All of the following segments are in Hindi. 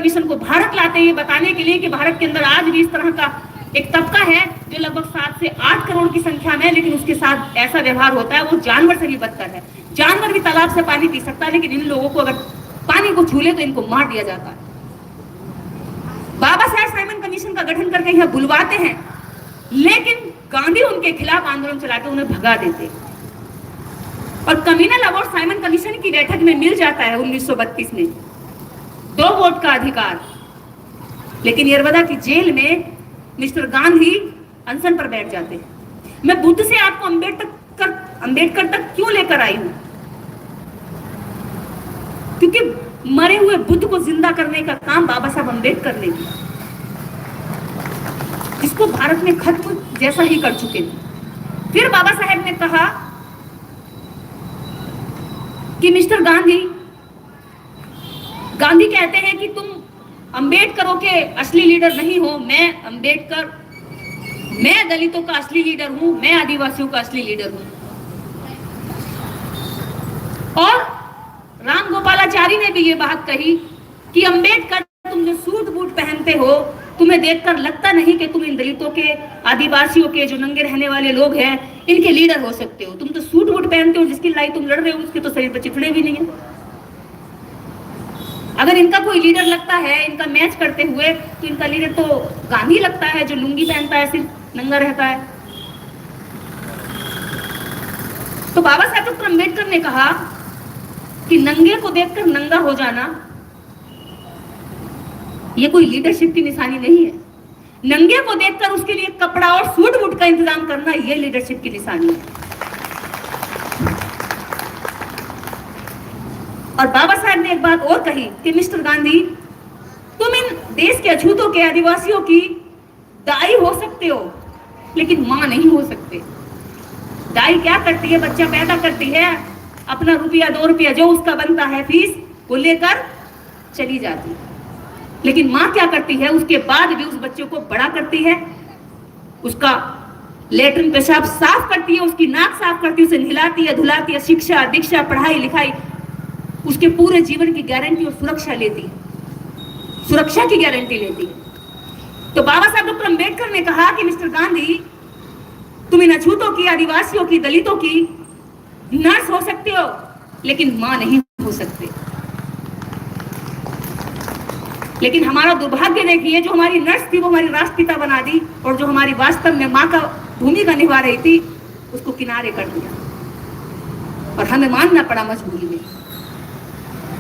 कमीशन को भारत लाते हैं, ये बताने के लिए कि भारत के अंदर आज भी इस तरह का एक तबका है जो लगभग 7 से 8 करोड़ की संख्या में, लेकिन उसके साथ ऐसा व्यवहार होता है, वो जानवर से भी बदतर है। जानवर भी तालाब से पानी पी सकता है, लेकिन इन लोगों को अगर पानी को छू ले तो इनको मार दिया जाता है। बाबा साहेब साइमन कमीशन का गठन करके यह बुलवाते हैं, लेकिन गांधी उनके खिलाफ आंदोलन चलाते, उन्हें भगा देते और कम्युनल अवार्ड साइमन कमीशन की बैठक में मिल जाता है 1932 में 2 वोट का अधिकार। लेकिन यरवदा की जेल में मिस्टर गांधी अनशन पर बैठ जाते हैं। मैं बुद्ध से आपको अंबेडकर तक क्यों लेकर आई हूं? क्योंकि मरे हुए बुद्ध को जिंदा करने का काम बाबा साहब अंबेडकर ने किया, जिसको भारत में खत्म जैसा ही कर चुके थे। फिर बाबा साहेब ने कहा कि मिस्टर गांधी कहते हैं कि तुम अंबेडकरों के असली लीडर नहीं हो, मैं दलितों का असली लीडर हूं, मैं आदिवासियों का असली लीडर हूं। और राम गोपालाचारी ने भी ये बात कही कि अंबेडकर, तुम जो सूट बूट पहनते हो, तुम्हें देखकर लगता नहीं कि तुम इन दलितों के, आदिवासियों के, जो नंगे रहने वाले लोग हैं, इनके लीडर हो सकते हो। तुम तो सूट बूट पहनते हो, जिसकी लड़ाई तुम लड़ रहे हो उसके तो शरीर पर चिथड़े भी नहीं है। अगर इनका कोई लीडर लगता है, इनका मैच करते हुए, तो इनका लीडर तो गांधी लगता है, जो लुंगी पहनता है, सिर्फ नंगा रहता है। तो बाबा साहेब डॉक्टर अंबेडकर ने कहा कि नंगे को देखकर नंगा हो जाना ये कोई लीडरशिप की निशानी नहीं है। नंगे को देखकर उसके लिए कपड़ा और सूट बूट का इंतजाम करना ये लीडरशिप की निशानी है। और बाबा साहब ने एक बात और कही कि मिस्टर गांधी, तुम इन देश के अछूतों के, आदिवासियों की दाई हो सकते हो, लेकिन मां नहीं हो सकते। दाई क्या करती है? बच्चा पैदा करती है, अपना रुपया 2 रुपया जो उसका बनता है फीस, वो लेकर चली जाती है। लेकिन मां क्या करती है? उसके बाद भी उस बच्चे को बड़ा करती है, उसका लेटरिन पेशाब साफ करती है, उसकी नाक साफ करती है, उसे नहलाती है, धुलाती है, शिक्षा दीक्षा, पढ़ाई लिखाई, उसके पूरे जीवन की गारंटी और सुरक्षा लेती है, सुरक्षा की गारंटी लेती है। तो बाबा साहब डॉक्टर अंबेडकर ने कहा कि मिस्टर गांधी, तुम इन अछूतों की, आदिवासियों की, दलितों की नर्स हो सकते हो, लेकिन मां नहीं हो सकते। लेकिन हमारा दुर्भाग्य देखिए, जो हमारी नर्स थी वो हमारी राष्ट्रपिता बना दी, और जो हमारी वास्तव में मां का भूमिका निभा रही थी उसको किनारे कर दिया, और हमें मानना पड़ा मजबूरी में।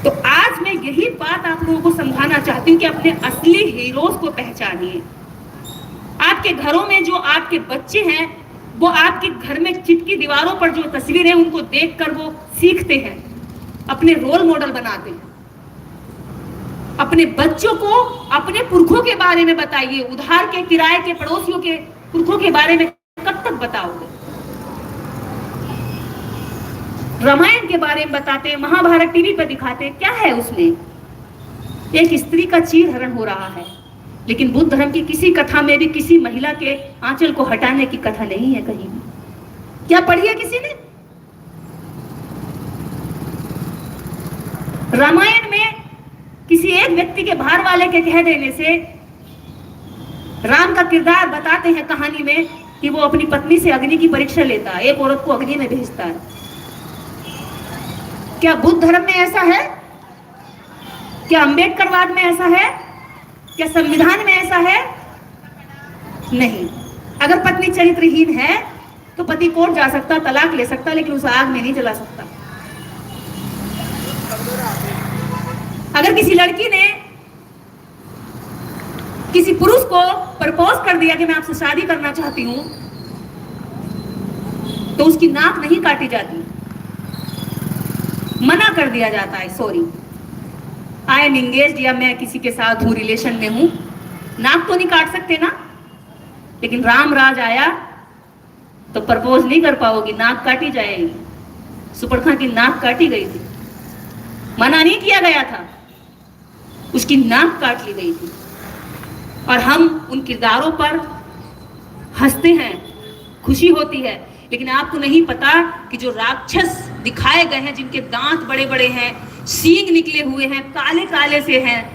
तो आज मैं यही बात आप लोगों को समझाना चाहती हूँ कि अपने असली हीरोज को पहचानिए। आपके घरों में जो आपके बच्चे हैं, वो आपके घर में चिपकी दीवारों पर जो तस्वीरें, उनको देखकर वो सीखते हैं, अपने रोल मॉडल बनाते हैं। अपने बच्चों को अपने पुरखों के बारे में बताइए। उधार के, किराए के, पड़ोसियों के पुरखों के बारे में कब तक बताओगे? रामायण के बारे में बताते हैं, महाभारत टीवी पर दिखाते हैं, क्या है उसमें? एक स्त्री का चीर हरण हो रहा है, लेकिन बुद्ध धर्म की किसी कथा में भी किसी महिला के आंचल को हटाने की कथा नहीं है कहीं भी। क्या पढ़ी है किसी ने? रामायण में किसी एक व्यक्ति के बाहर वाले के कह देने से राम का किरदार बताते हैं कहानी में कि वो अपनी पत्नी से अग्नि की परीक्षा लेता है, एक औरत को अग्नि में भेजता है। क्या बुद्ध धर्म में ऐसा है? क्या अंबेडकरवाद में ऐसा है? क्या संविधान में ऐसा है? नहीं। अगर पत्नी चरित्रहीन है तो पति कोर्ट जा सकता, तलाक ले सकता, लेकिन उसे आग में नहीं जला सकता। अगर किसी लड़की ने किसी पुरुष को प्रपोज कर दिया कि मैं आपसे शादी करना चाहती हूं, तो उसकी नाक नहीं काटी जाती, मना कर दिया जाता है, सॉरी आई एम एंगेज्ड, या मैं किसी के साथ हूं, रिलेशन में हूं। नाक तो नहीं काट सकते ना, लेकिन राम राज आया तो प्रपोज नहीं कर पाओगी, नाक काटी जाएगी। सुपर्णखा की नाक काटी गई थी, मना नहीं किया गया था, उसकी नाक काट ली गई थी। और हम उन किरदारों पर हंसते हैं, खुशी होती है, लेकिन आपको नहीं पता कि जो राक्षस दिखाए गए हैं, जिनके दांत बड़े बड़े हैं, सींग निकले हुए हैं, काले काले से हैं,